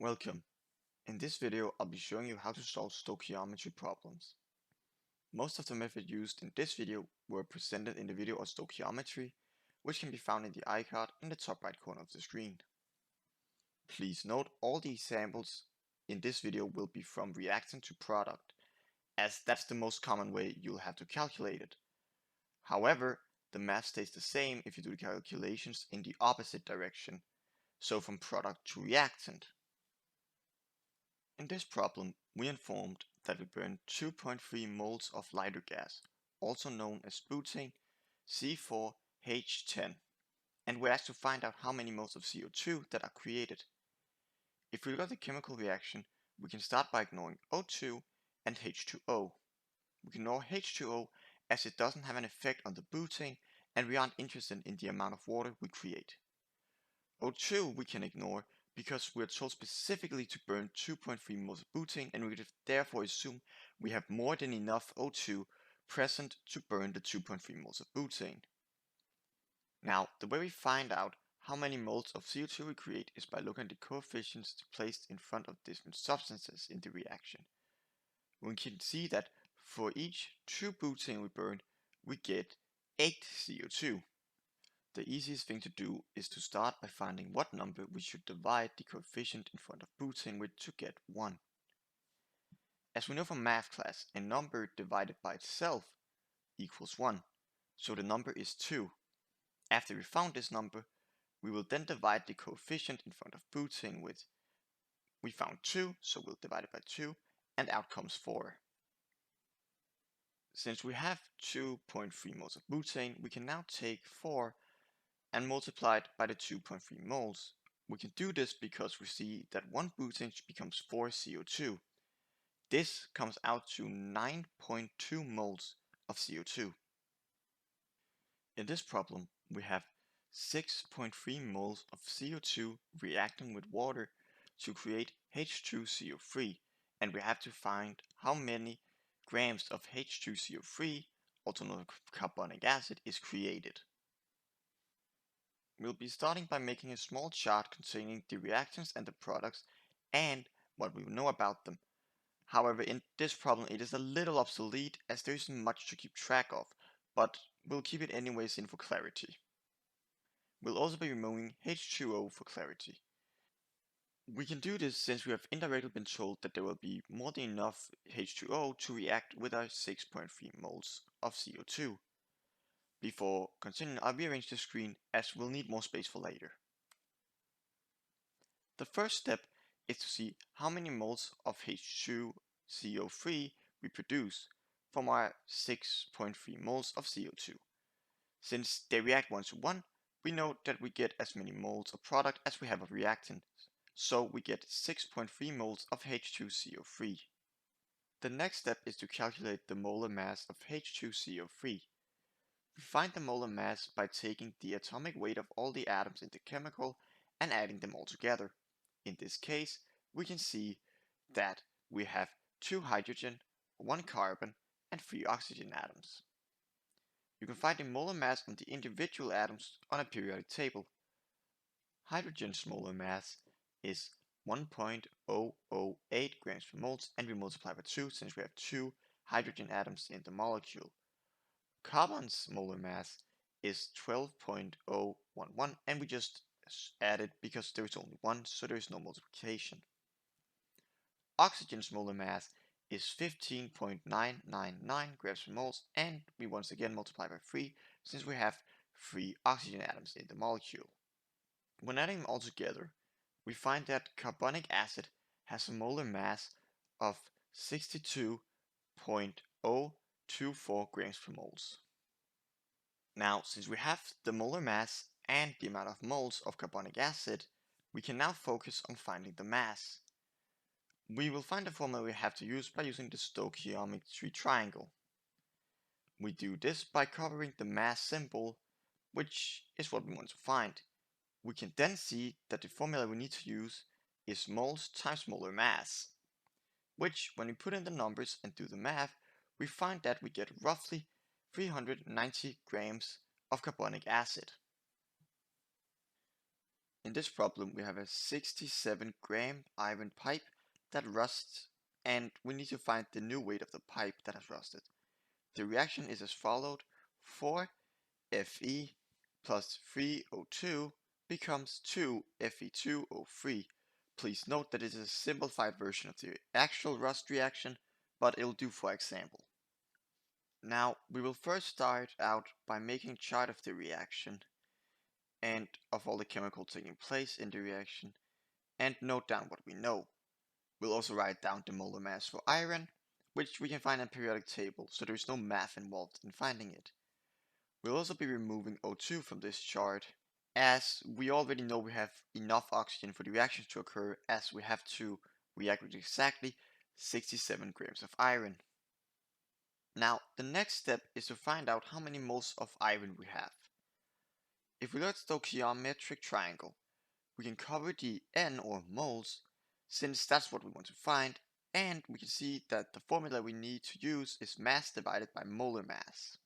Welcome. In this video, I'll be showing you how to solve stoichiometry problems. Most of the methods used in this video were presented in the video on stoichiometry, which can be found in the icon in the top right corner of the screen. Please note all the examples in this video will be from reactant to product, as that's the most common way you'll have to calculate it. However, the math stays the same if you do the calculations in the opposite direction, so from product to reactant. In this problem, we informed that we burned 2.3 moles of lighter gas, also known as butane, C4H10, and we're asked to find out how many moles of CO2 that are created. If we look at the chemical reaction, we can start by ignoring O2 and H2O. We can ignore H2O as it doesn't have an effect on the butane and we aren't interested in the amount of water we create. O2 we can ignore because we're told specifically to burn 2.3 moles of butane and we therefore assume we have more than enough O2 present to burn the 2.3 moles of butane. Now, the way we find out how many moles of CO2 we create is by looking at the coefficients placed in front of different substances in the reaction. We can see that for each 2 butane we burn, we get 8 CO2. The easiest thing to do is to start by finding what number we should divide the coefficient in front of butane with to get 1. As we know from math class, a number divided by itself equals 1, so the number is 2. After we found this number, we will then divide the coefficient in front of butane with, we found 2, so we'll divide it by 2, and out comes 4. Since we have 2.3 moles of butane, we can now take 4 and multiply it by the 2.3 moles. We can do this because we see that 1 butane becomes 4 CO2. This comes out to 9.2 moles of CO2. In this problem, we have 6.3 moles of CO2 reacting with water to create H2CO3, and we have to find how many grams of H2CO3, also known as carbonic acid, is created. We'll be starting by making a small chart containing the reactions and the products and what we know about them. However, in this problem it is a little obsolete as there isn't much to keep track of, but we'll keep it anyways in for clarity. We'll also be removing H2O for clarity. We can do this since we have indirectly been told that there will be more than enough H2O to react with our 6.3 moles of CO2. Before continuing, I'll rearrange the screen as we'll need more space for later. The first step is to see how many moles of H2CO3 we produce from our 6.3 moles of CO2. Since they react 1 to 1, we know that we get as many moles of product as we have of reactant, so we get 6.3 moles of H2CO3. The next step is to calculate the molar mass of H2CO3. We find the molar mass by taking the atomic weight of all the atoms in the chemical and adding them all together. In this case, we can see that we have 2 hydrogen, 1 carbon, and 3 oxygen atoms. You can find the molar mass of the individual atoms on a periodic table. Hydrogen's molar mass is 1.008 grams per mole, and we multiply by 2 since we have 2 hydrogen atoms in the molecule. Carbon's molar mass is 12.011 and we just add it because there is only 1, so there is no multiplication. Oxygen's molar mass is 15.999 grams per mole and we once again multiply by 3 since we have 3 oxygen atoms in the molecule. When adding them all together, we find that carbonic acid has a molar mass of 62.024 grams per moles. Now, since we have the molar mass and the amount of moles of carbonic acid, we can now focus on finding the mass. We will find the formula we have to use by using the stoichiometry triangle. We do this by covering the mass symbol, which is what we want to find. We can then see that the formula we need to use is moles times molar mass, which when we put in the numbers and do the math, we find that we get roughly 390 grams of carbonic acid. In this problem, we have a 67-gram iron pipe that rusts, and we need to find the new weight of the pipe that has rusted. The reaction is as followed: 4 Fe plus 3O2 becomes 2 Fe2O3. Please note that it is a simplified version of the actual rust reaction, but it'll do for example. Now, we will first start out by making a chart of the reaction and of all the chemicals taking place in the reaction, and note down what we know. We'll also write down the molar mass for iron, which we can find in a periodic table, so there is no math involved in finding it. We'll also be removing O2 from this chart, as we already know we have enough oxygen for the reactions to occur, as we have to react with exactly 67 grams of iron. Now, the next step is to find out how many moles of iron we have. If we look at stoichiometric triangle, we can cover the N or moles, since that's what we want to find, and we can see that the formula we need to use is mass divided by molar mass.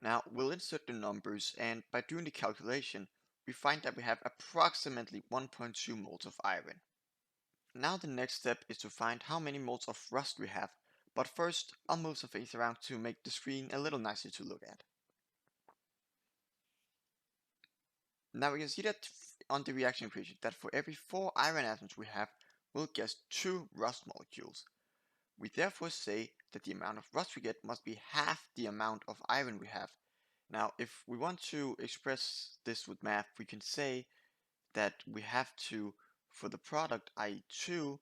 Now we'll insert the numbers, and by doing the calculation, we find that we have approximately 1.2 moles of iron. Now the next step is to find how many moles of rust we have, but first I'll move some things around to make the screen a little nicer to look at. Now we can see that on the reaction equation that for every 4 iron atoms we have, we'll get 2 rust molecules. We therefore say that the amount of rust we get must be half the amount of iron we have. Now, if we want to express this with math, we can say that we have to, for the product, i.e. 2,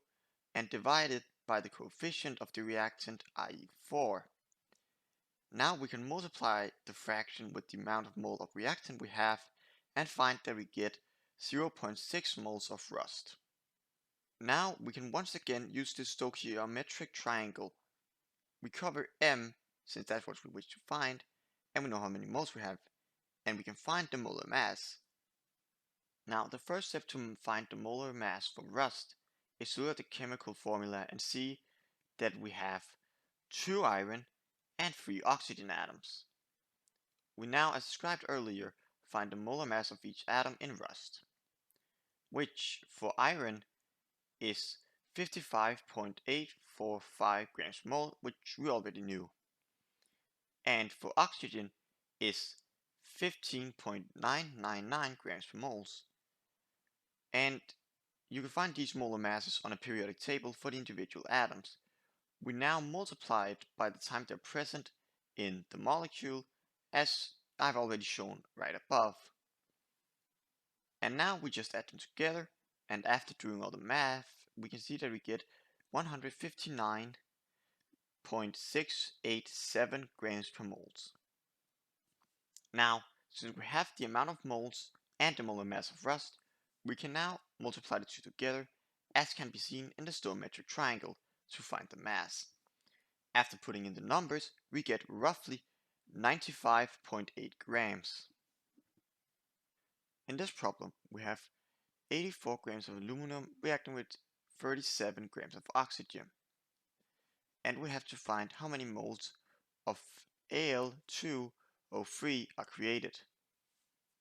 and divide it by the coefficient of the reactant, i.e. 4. Now we can multiply the fraction with the amount of mole of reactant we have, and find that we get 0.6 moles of rust. Now we can once again use the stoichiometric triangle. We cover M, since that's what we wish to find, and we know how many moles we have, and we can find the molar mass. Now the first step to find the molar mass for rust is to look at the chemical formula and see that we have 2 iron and 3 oxygen atoms. We now, as described earlier, find the molar mass of each atom in rust, which for iron is 55.845 grams per mole, which we already knew, and for oxygen is 15.999 grams per moles. And you can find these molar masses on a periodic table for the individual atoms. We now multiply it by the time they're present in the molecule, as I've already shown right above. And now we just add them together, and after doing all the math, we can see that we get 159.687 grams per moles. Now, since we have the amount of moles and the molar mass of rust, we can now multiply the two together, as can be seen in the stoichiometric triangle, to find the mass. After putting in the numbers, we get roughly 95.8 grams. In this problem, we have 84 grams of aluminum reacting with 37 grams of oxygen. And we have to find how many moles of Al2O3 are created.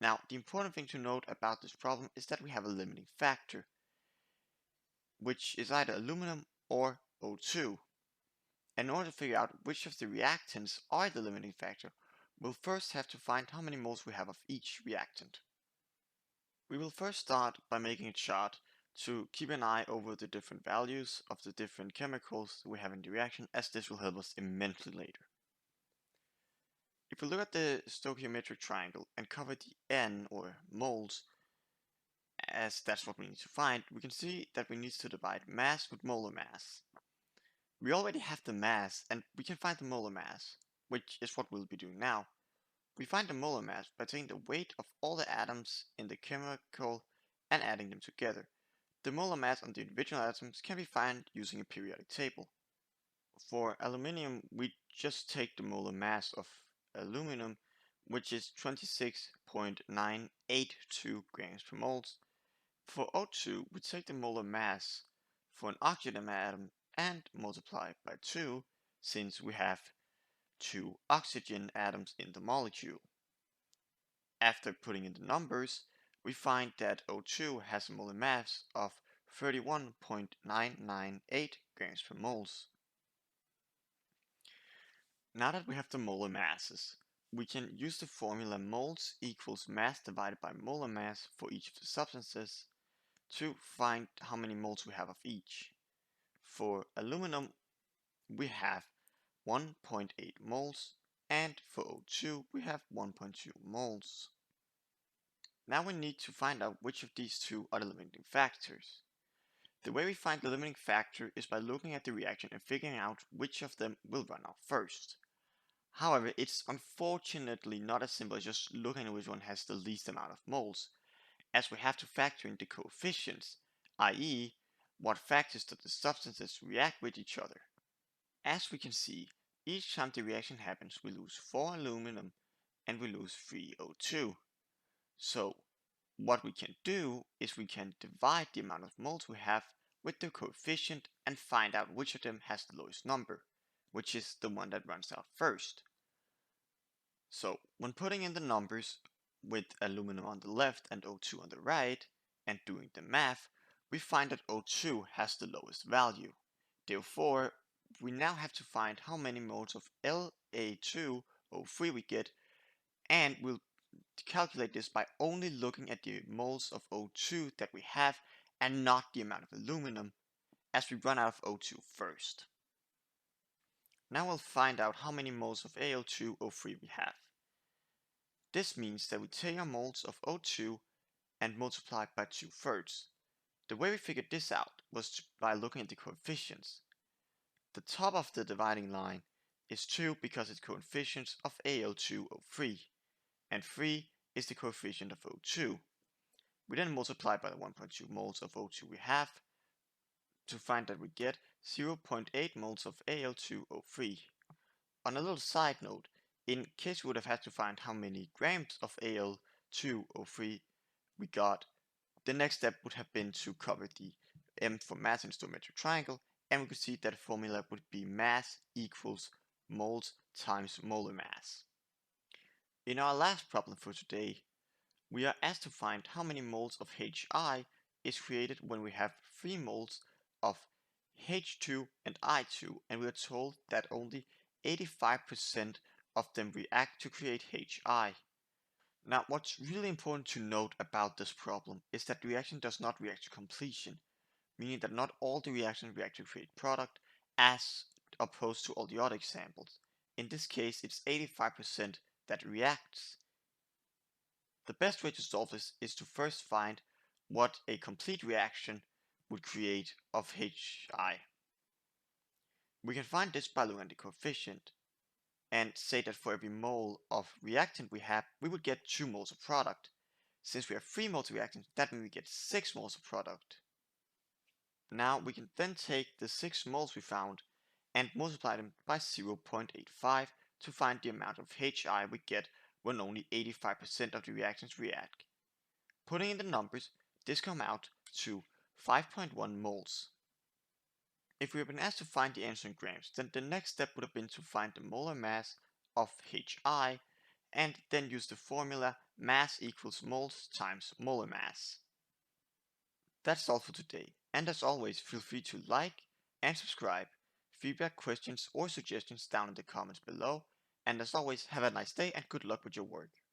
Now, the important thing to note about this problem is that we have a limiting factor, which is either aluminum or O2. In order to figure out which of the reactants are the limiting factor, we'll first have to find how many moles we have of each reactant. We will first start by making a chart to keep an eye over the different values of the different chemicals we have in the reaction, as this will help us immensely later. If we look at the stoichiometric triangle and cover the N or moles, as that's what we need to find, we can see that we need to divide mass with molar mass. We already have the mass, and we can find the molar mass, which is what we'll be doing now. We find the molar mass by taking the weight of all the atoms in the chemical and adding them together. The molar mass on the individual atoms can be found using a periodic table. For aluminium, we just take the molar mass of aluminum, which is 26.982 grams per moles. For O2, we take the molar mass for an oxygen atom and multiply by 2, since we have 2 oxygen atoms in the molecule. After putting in the numbers, we find that O2 has a molar mass of 31.998 grams per moles. Now that we have the molar masses, we can use the formula moles equals mass divided by molar mass for each of the substances to find how many moles we have of each. For aluminum, we have 1.8 moles, and for O2, we have 1.2 moles. Now we need to find out which of these two are the limiting factors. The way we find the limiting factor is by looking at the reaction and figuring out which of them will run out first. However, it's unfortunately not as simple as just looking at which one has the least amount of moles, as we have to factor in the coefficients, i.e., what factors do the substances react with each other. As we can see, each time the reaction happens, we lose 4 aluminum and we lose 3 O2. So, what we can do is we can divide the amount of moles we have with the coefficient and find out which of them has the lowest number, which is the one that runs out first. So, when putting in the numbers with aluminum on the left and O2 on the right, and doing the math, we find that O2 has the lowest value. Therefore, we now have to find how many moles of La2O3 we get, and we'll calculate this by only looking at the moles of O2 that we have and not the amount of aluminum, as we run out of O2 first. Now we'll find out how many moles of Al2O3 we have. This means that we take our moles of O2 and multiply it by 2/3. The way we figured this out was by looking at the coefficients. The top of the dividing line is 2 because it's coefficients of Al2O3, and 3 is the coefficient of O2. We then multiply by the 1.2 moles of O2 we have to find that we get 0.8 moles of Al2O3. On a little side note, in case we would have had to find how many grams of Al2O3 we got, the next step would have been to cover the M for mass in stoichiometric triangle, and we could see that the formula would be mass equals moles times molar mass. In our last problem for today, we are asked to find how many moles of HI is created when we have 3 moles of H2 and I2, and we are told that only 85% of them react to create HI. Now, what's really important to note about this problem is that the reaction does not react to completion, meaning that not all the reactions react to create product, as opposed to all the other examples. In this case, it's 85% that reacts. The best way to solve this is to first find what a complete reaction would create of HI. We can find this by looking at the coefficient and say that for every mole of reactant we have, we would get 2 moles of product. Since we have 3 moles of reactant, that means we get 6 moles of product. Now we can then take the 6 moles we found and multiply them by 0.85 to find the amount of HI we get when only 85% of the reactions react. Putting in the numbers, this comes out to 5.1 moles. If we had been asked to find the answer in grams, then the next step would have been to find the molar mass of HI and then use the formula mass equals moles times molar mass. That's all for today, and as always, feel free to like and subscribe. Feedback, questions, or suggestions down in the comments below, and as always, have a nice day and good luck with your work.